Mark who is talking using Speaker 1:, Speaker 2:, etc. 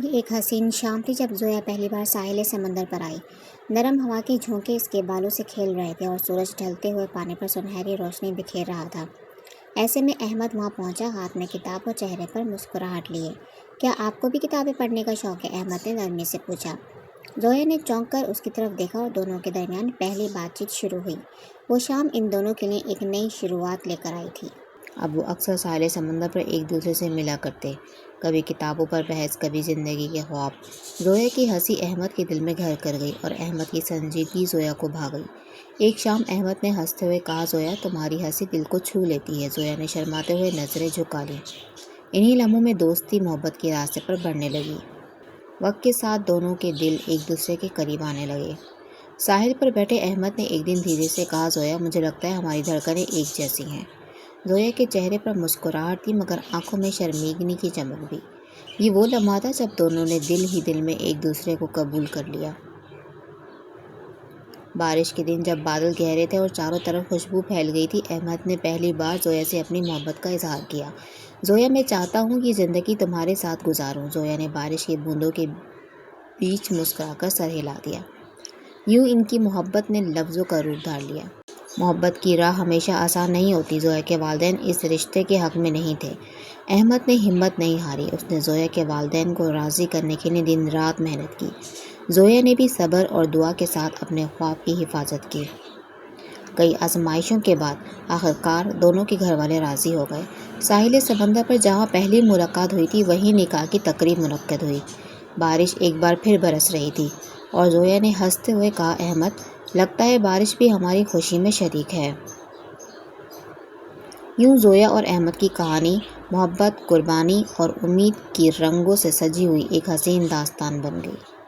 Speaker 1: یہ ایک حسین شام تھی جب زویا پہلی بار ساحل سمندر پر آئی۔ نرم ہوا کے جھونکے اس کے بالوں سے کھیل رہے تھے اور سورج ڈھلتے ہوئے پانی پر سنہری روشنی بکھیر رہا تھا۔ ایسے میں احمد وہاں پہنچا، ہاتھ میں کتاب اور چہرے پر مسکراہٹ لیے۔ کیا آپ کو بھی کتابیں پڑھنے کا شوق ہے؟ احمد نے نرمی سے پوچھا۔ زویا نے چونک کر اس کی طرف دیکھا اور دونوں کے درمیان پہلی بات چیت شروع ہوئی۔ وہ شام ان دونوں کے لیے ایک نئی شروعات لے کر آئی تھی۔
Speaker 2: اب وہ اکثر ساحل سمندر پر ایک دوسرے سے ملا کرتے، کبھی کتابوں پر بحث، کبھی زندگی کے خواب۔ زویا کی ہنسی احمد کے دل میں گھر کر گئی اور احمد کی سنجیدگی زویا کو بھا گئی۔ ایک شام احمد نے ہنستے ہوئے کہا، زویا تمہاری ہنسی دل کو چھو لیتی ہے۔ زویا نے شرماتے ہوئے نظریں جھکا لیں۔ انہی لمحوں میں دوستی محبت کے راستے پر بڑھنے لگی۔ وقت کے ساتھ دونوں کے دل ایک دوسرے کے قریب آنے لگے۔ ساحل پر بیٹھے احمد نے ایک دن دھیرے سے کہا، زویا مجھے لگتا ہے ہماری دھڑکنیں ایک جیسی ہیں۔ زویا کے چہرے پر مسکراہٹ تھی مگر آنکھوں میں شرمندگی کی چمک بھی۔ یہ وہ لمحہ تھا جب دونوں نے دل ہی دل میں ایک دوسرے کو قبول کر لیا۔ بارش کے دن جب بادل گہرے تھے اور چاروں طرف خوشبو پھیل گئی تھی، احمد نے پہلی بار زویا سے اپنی محبت کا اظہار کیا۔ زویا میں چاہتا ہوں کہ زندگی تمہارے ساتھ گزاروں۔ زویا نے بارش کی بوندوں کے بیچ مسکرا کر سر ہلا دیا۔ یوں ان کی محبت نے لفظوں کا روپ دھار لیا۔ محبت کی راہ ہمیشہ آسان نہیں ہوتی۔ زویا کے والدین اس رشتے کے حق میں نہیں تھے۔ احمد نے ہمت نہیں ہاری۔ اس نے زویا کے والدین کو راضی کرنے کے لیے دن رات محنت کی۔ زویا نے بھی صبر اور دعا کے ساتھ اپنے خواب کی حفاظت کی۔ کئی آزمائشوں کے بعد آخرکار دونوں کے گھر والے راضی ہو گئے۔ ساحل سمندر پر جہاں پہلی ملاقات ہوئی تھی وہیں نکاح کی تقریب منعقد ہوئی۔ بارش ایک بار پھر برس رہی تھی اور زویا نے ہنستے ہوئے کہا، احمد لگتا ہے بارش بھی ہماری خوشی میں شریک ہے۔ یوں زویا اور احمد کی کہانی محبت، قربانی اور امید کی رنگوں سے سجی ہوئی ایک حسین داستان بن گئی۔